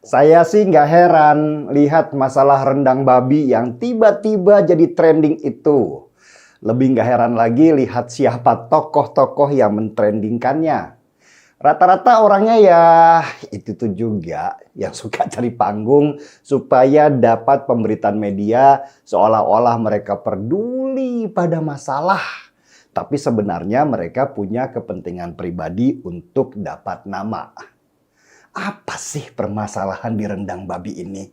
Saya sih nggak heran lihat masalah rendang babi yang tiba-tiba jadi trending itu. Lebih nggak heran lagi lihat siapa tokoh-tokoh yang mentrendingkannya. Rata-rata orangnya ya itu juga yang suka cari panggung supaya dapat pemberitaan media seolah-olah mereka peduli pada masalah. Tapi sebenarnya mereka punya kepentingan pribadi untuk dapat nama. Apa sih permasalahan di rendang babi ini?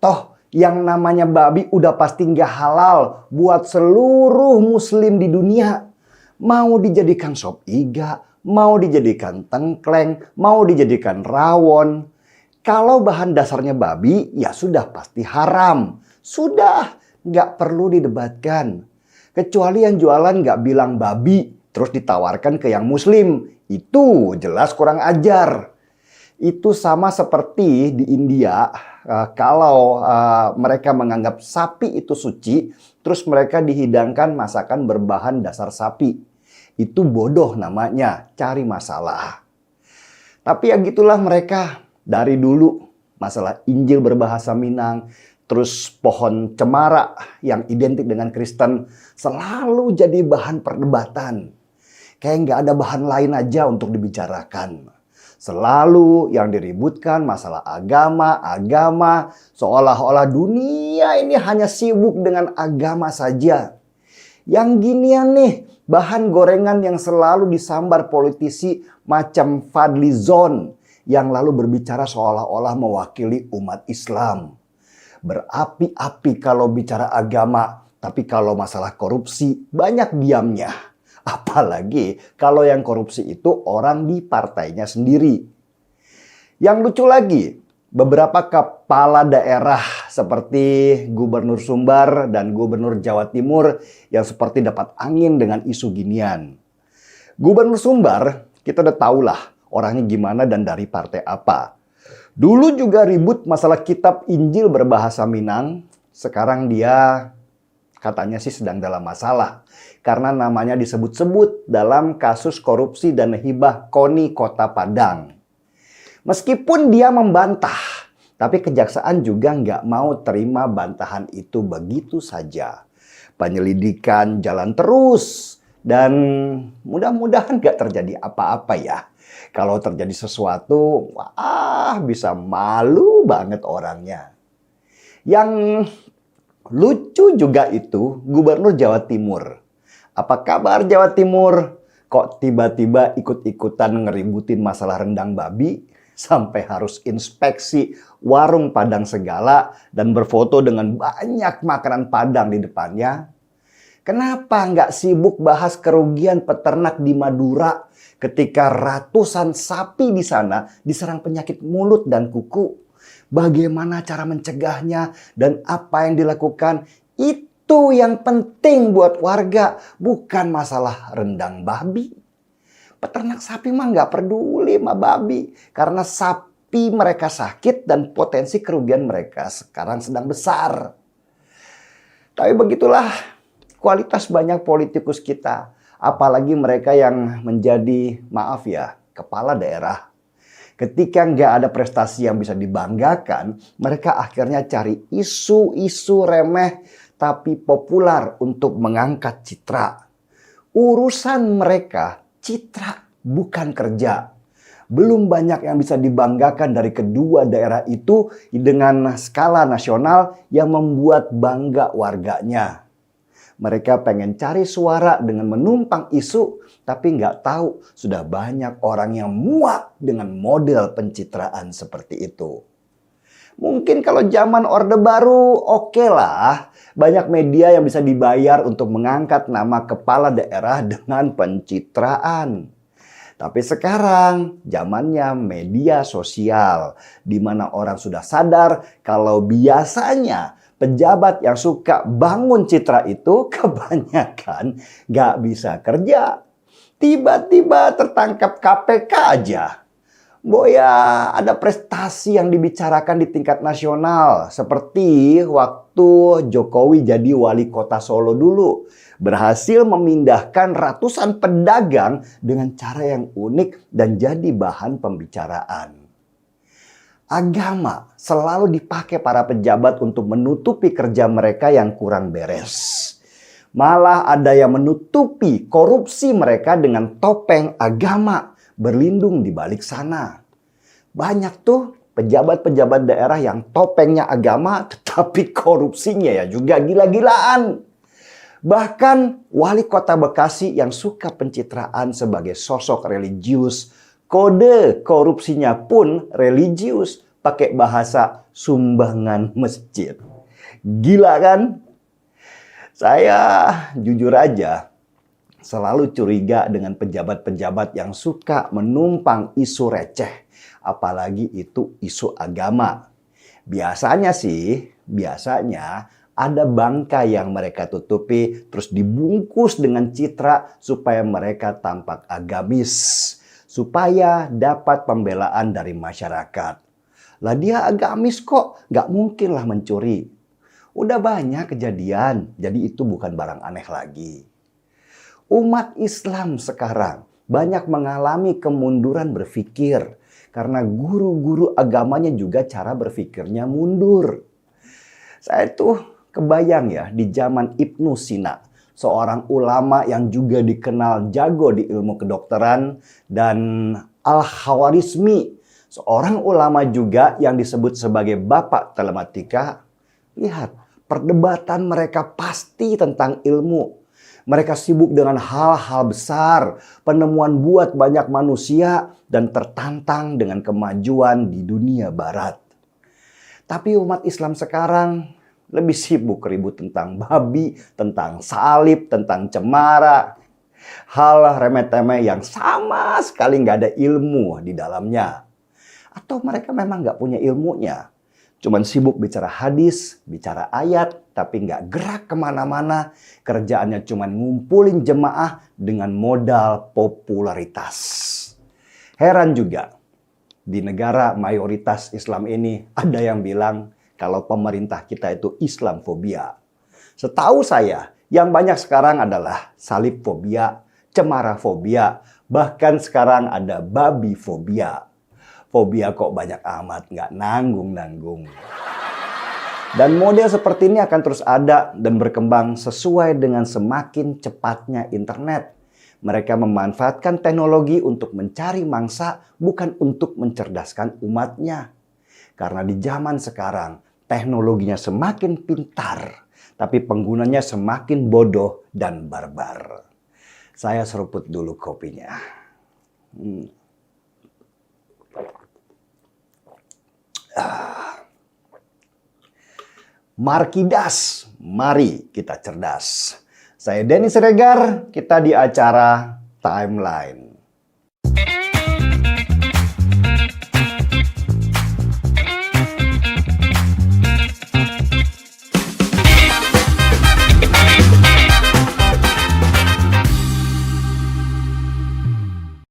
Toh yang namanya babi udah pasti nggak halal buat seluruh muslim di dunia. Mau dijadikan sop iga, mau dijadikan tengkleng, mau dijadikan rawon. Kalau bahan dasarnya babi, ya sudah pasti haram. Sudah, nggak perlu didebatkan. Kecuali yang jualan nggak bilang babi, terus ditawarkan ke yang muslim. Itu jelas kurang ajar. Itu sama seperti di India, kalau mereka menganggap sapi itu suci, terus mereka dihidangkan masakan berbahan dasar sapi. Itu bodoh namanya, cari masalah. Tapi ya gitulah mereka dari dulu. Masalah Injil berbahasa Minang, terus pohon cemara yang identik dengan Kristen selalu jadi bahan perdebatan. Kayak nggak ada bahan lain aja untuk dibicarakan. Selalu yang diributkan masalah agama, seolah-olah dunia ini hanya sibuk dengan agama saja. Yang ginian nih, bahan gorengan yang selalu disambar politisi macam Fadly Zon yang lalu berbicara seolah-olah mewakili umat Islam. Berapi-api kalau bicara agama, tapi kalau masalah korupsi banyak diamnya. Apalagi kalau yang korupsi itu orang di partainya sendiri. Yang lucu lagi, beberapa kepala daerah seperti Gubernur Sumbar dan Gubernur Jawa Timur yang seperti dapat angin dengan isu ginian. Gubernur Sumbar, kita udah tahulah orangnya gimana dan dari partai apa. Dulu juga ribut masalah kitab Injil berbahasa Minang. Sekarang dia katanya sih sedang dalam masalah. Karena namanya disebut-sebut dalam kasus korupsi dana hibah KONI Kota Padang. Meskipun dia membantah, tapi kejaksaan juga nggak mau terima bantahan itu begitu saja. Penyelidikan jalan terus dan mudah-mudahan nggak terjadi apa-apa ya. Kalau terjadi sesuatu, wah bisa malu banget orangnya. Yang lucu juga itu Gubernur Jawa Timur. Apa kabar Jawa Timur? Kok tiba-tiba ikut-ikutan ngeributin masalah rendang babi sampai harus inspeksi warung Padang segala dan berfoto dengan banyak makanan Padang di depannya? Kenapa nggak sibuk bahas kerugian peternak di Madura ketika ratusan sapi di sana diserang penyakit mulut dan kuku? Bagaimana cara mencegahnya dan apa yang dilakukan? Itu yang penting buat warga, bukan masalah rendang babi. Peternak sapi mah nggak peduli sama babi, karena sapi mereka sakit dan potensi kerugian mereka sekarang sedang besar. Tapi begitulah kualitas banyak politikus kita, apalagi mereka yang menjadi, maaf ya, kepala daerah. Ketika nggak ada prestasi yang bisa dibanggakan, mereka akhirnya cari isu-isu remeh tapi populer untuk mengangkat citra. Urusan mereka citra, bukan kerja. Belum banyak yang bisa dibanggakan dari kedua daerah itu dengan skala nasional yang membuat bangga warganya. Mereka pengen cari suara dengan menumpang isu, tapi nggak tahu sudah banyak orang yang muak dengan model pencitraan seperti itu. Mungkin kalau zaman Orde Baru oke lah, banyak media yang bisa dibayar untuk mengangkat nama kepala daerah dengan pencitraan. Tapi sekarang zamannya media sosial, di mana orang sudah sadar kalau biasanya pejabat yang suka bangun citra itu kebanyakan nggak bisa kerja. Tiba-tiba tertangkap KPK aja. Boya ada prestasi yang dibicarakan di tingkat nasional. Seperti waktu Jokowi jadi wali kota Solo dulu. Berhasil memindahkan ratusan pedagang dengan cara yang unik dan jadi bahan pembicaraan. Agama selalu dipakai para pejabat untuk menutupi kerja mereka yang kurang beres. Malah ada yang menutupi korupsi mereka dengan topeng agama, berlindung di balik sana. Banyak tuh pejabat-pejabat daerah yang topengnya agama tetapi korupsinya ya juga gila-gilaan. Bahkan wali kota Bekasi yang suka pencitraan sebagai sosok religius, kode korupsinya pun religius, pakai bahasa sumbangan masjid. Gila kan? Saya jujur aja selalu curiga dengan pejabat-pejabat yang suka menumpang isu receh, apalagi itu isu agama. Biasanya ada bangkai yang mereka tutupi terus dibungkus dengan citra supaya mereka tampak agamis, supaya dapat pembelaan dari masyarakat. Lah dia agamis kok, nggak mungkin lah mencuri. Udah banyak kejadian, jadi itu bukan barang aneh lagi. Umat Islam sekarang banyak mengalami kemunduran berpikir karena guru-guru agamanya juga cara berpikirnya mundur. Saya tuh kebayang ya di zaman Ibnu Sina, seorang ulama yang juga dikenal jago di ilmu kedokteran, dan Al-Khawarizmi, seorang ulama juga yang disebut sebagai bapak telematika. Lihat, perdebatan mereka pasti tentang ilmu. Mereka sibuk dengan hal-hal besar, penemuan buat banyak manusia, dan tertantang dengan kemajuan di dunia barat. Tapi umat Islam sekarang lebih sibuk ribut tentang babi, tentang salib, tentang cemara. Hal remeh-temeh yang sama sekali nggak ada ilmu di dalamnya. Atau mereka memang nggak punya ilmunya. Cuman sibuk bicara hadis, bicara ayat, tapi nggak gerak kemana-mana. Kerjaannya cuman ngumpulin jemaah dengan modal popularitas. Heran juga, di negara mayoritas Islam ini ada yang bilang kalau pemerintah kita itu Islamfobia. Setahu saya, yang banyak sekarang adalah salibfobia, cemarafobia, bahkan sekarang ada babifobia. Fobia kok banyak amat, nggak nanggung-nanggung. Dan model seperti ini akan terus ada dan berkembang sesuai dengan semakin cepatnya internet. Mereka memanfaatkan teknologi untuk mencari mangsa, bukan untuk mencerdaskan umatnya. Karena di zaman sekarang, teknologinya semakin pintar, tapi penggunanya semakin bodoh dan barbar. Saya seruput dulu kopinya. Markidas, mari kita cerdas. Saya Denny Siregar, kita di acara Timeline.